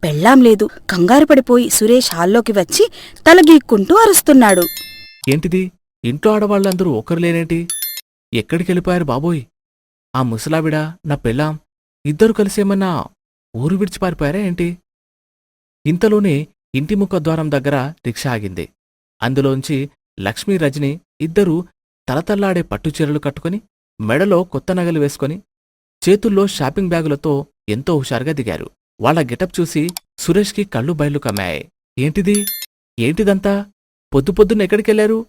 పెళ్ళాం లేదు. కంగారు పడిపోయి సురేష్ హాల్లోకి వచ్చి తలగీక్కుంటూ అరుస్తున్నాడు. ఏంటిది? ఇంట్లో ఆడవాళ్ళందరూ ఒకరు లేనేంటి? ఎక్కడికెళ్ళిపోయారు బాబోయ్? ఆ ముసలావిడ, నా పెళ్ళాం ఇద్దరు కలిసేమన్నా ఊరు విడిచి పారిపోయారా ఏంటి? ఇంతలోనే ఇంటి ముఖద్వారం దగ్గర రిక్షా ఆగింది. అందులోంచి లక్ష్మీ, రజని ఇద్దరూ తలతల్లాడే పట్టుచీరలు కట్టుకుని, మెడలో కొత్త నగలు వేసుకుని, చేతుల్లో షాపింగ్ బ్యాగులతో ఎంతో హుషారుగా దిగారు. వాళ్ల గెటప్ చూసి సురేష్కి కళ్ళు బయలు కమ్మాయి. ఏంటిది? ఏంటిదంతా? పొద్దుపొద్దున్న ఎక్కడికెళ్లారు?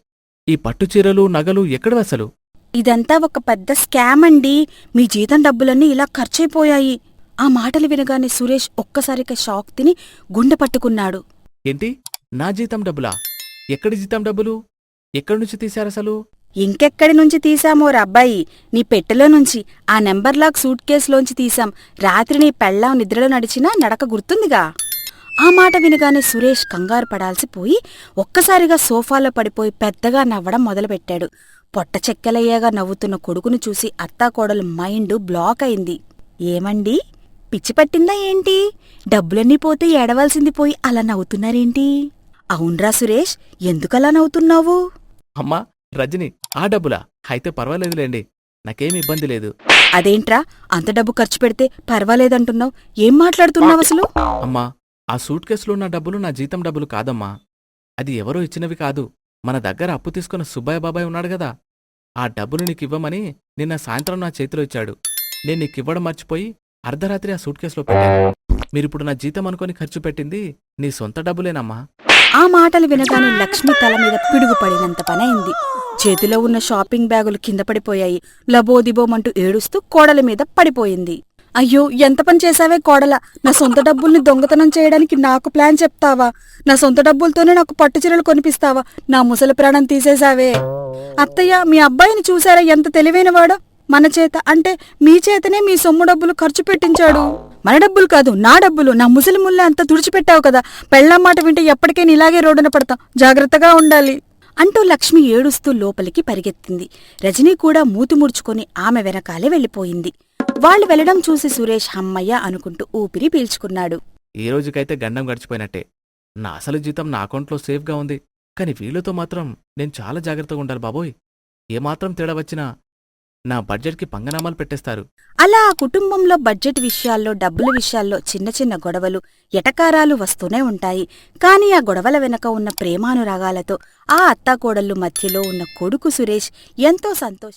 ఈ పట్టుచీరలు, నగలు ఎక్కడవసలు? ఇదంతా ఒక పెద్ద స్కామ్ అండి. మీ జీతం డబ్బులన్నీ ఇలా ఖర్చయిపోయాయి. ఆ మాటలు వినగానే సురేష్ ఒక్కసారిగా షాక్ తిని గుండె పట్టుకున్నాడు. ఏంటి? నా జీతం డబ్బులా? ఎక్కడి జీతం డబ్బులు? ఎక్కడ్నుంచి తీశారసలు? ఇంకెక్కడి నుంచి తీశామోరా అబ్బాయి, నీ పెట్టెలో నుంచి. ఆ నెంబర్లాక్ సూట్ కేసులోంచి తీశాం. రాత్రి నీ పెళ్ళాం నిద్రలో నడిచినా నడక గుర్తుందిగా. ఆ మాట వినగానే సురేష్ కంగారు పడాల్సిపోయి ఒక్కసారిగా సోఫాలో పడిపోయి పెద్దగా నవ్వడం మొదలుపెట్టాడు. పొట్ట చెక్కలయ్యాగా నవ్వుతున్న కొడుకును చూసి అత్తాకోడలు మైండ్ బ్లాక్ అయింది. ఏమండి, పిచ్చి పట్టిందా ఏంటి? డబ్బులన్నీ పోతే ఏడవలసింది పోయి అలా నవ్వుతున్నారేంటి? అవున్రా సురేష్, ఎందుకలా నవ్వుతున్నావు? అమ్మా, రజని, ఆ డబ్బులా? అయితే పర్వాలేదులేండి, నాకేమీ ఇబ్బంది లేదు. అదేంట్రా, అంత డబ్బు ఖర్చు పెడితే పర్వాలేదంటున్నావు? ఏం మాట్లాడుతున్నావసలు? అమ్మా, ఆ సూట్ కేసులో ఉన్న డబ్బులు నా జీతం డబ్బులు కాదమ్మా. అది ఎవరో ఇచ్చినవి కాదు. మన దగ్గర అప్పు తీసుకున్న సుబ్బయ్య బాబాయ్ ఉన్నాడు గదా, ఆ డబ్బులు నీకివ్వమని నిన్న సాయంత్రం నా చేతిలో ఇచ్చాడు. నేను నీకివ్వడం మర్చిపోయి అర్ధరాత్రి ఆ సూట్ కేసులో పెట్టాను. మీరిప్పుడు నా జీతం అనుకొని ఖర్చు పెట్టింది నీ సొంత డబ్బులేనమ్మా. ఆ మాటలు వినగానే లక్ష్మి తల మీద పిడుగు పడినంత పనైంది. చేతిలో ఉన్న షాపింగ్ బ్యాగులు కింద పడిపోయాయి. లబోదిబోమంటూ ఏడుస్తూ కోడలి మీద పడిపోయింది. అయ్యో, ఎంత పని చేశావే కోడల! నా సొంత డబ్బుల్ని దొంగతనం చేయడానికి నాకు ప్లాన్ చెప్తావా? నా సొంత డబ్బులతోనే నాకు పట్టుచీరలు కొనిపిస్తావా? నా ముసలి ప్రాణం తీసేశావే. అత్తయ్య, మీ అబ్బాయిని చూశారా ఎంత తెలివైనవాడో? మన చేత అంటే మీ చేతనే మీ సొమ్ము డబ్బులు ఖర్చు పెట్టించాడు. మన డబ్బులు కాదు, నా డబ్బులు. నా ముసలి ముళ్ళ అంతా తుడిచిపెట్టావు కదా. పెళ్ళాం మాట వింటే ఎప్పటికైనా ఇలాగే రోడ్డున పడతాం. జాగ్రత్తగా ఉండాలి అంటూ లక్ష్మి ఏడుస్తూ లోపలికి పరిగెత్తింది. రజనీ కూడా మూతి ముడుచుకొని ఆమె వెనకాలే వెళ్ళిపోయింది. వాళ్ళు వెళ్లడం చూసి సురేష్ హమ్మయ్య అనుకుంటూ ఊపిరి పీల్చుకున్నాడు. ఈ రోజుకైతే గండం గడిచిపోయినట్టే. నా అసలు జీతం నా అకౌంట్లో సేఫ్గా ఉంది. కాని వీళ్ళతో మాత్రం నేను చాలా జాగ్రత్తగా ఉండాలి బాబోయ్. ఏమాత్రం తేడా వచ్చినా నా బడ్జెట్కి పంగనామాలు పెట్టేస్తారు. అలా ఆ కుటుంబంలో బడ్జెట్ విషయాల్లో, డబ్బుల విషయాల్లో చిన్న చిన్న గొడవలు, ఎటకారాలు వస్తూనే ఉంటాయి. కాని ఆ గొడవల వెనక ఉన్న ప్రేమానురాగాలతో ఆ అత్తాకోడళ్ళు మధ్యలో ఉన్న కొడుకు సురేష్ ఎంతో సంతోషం.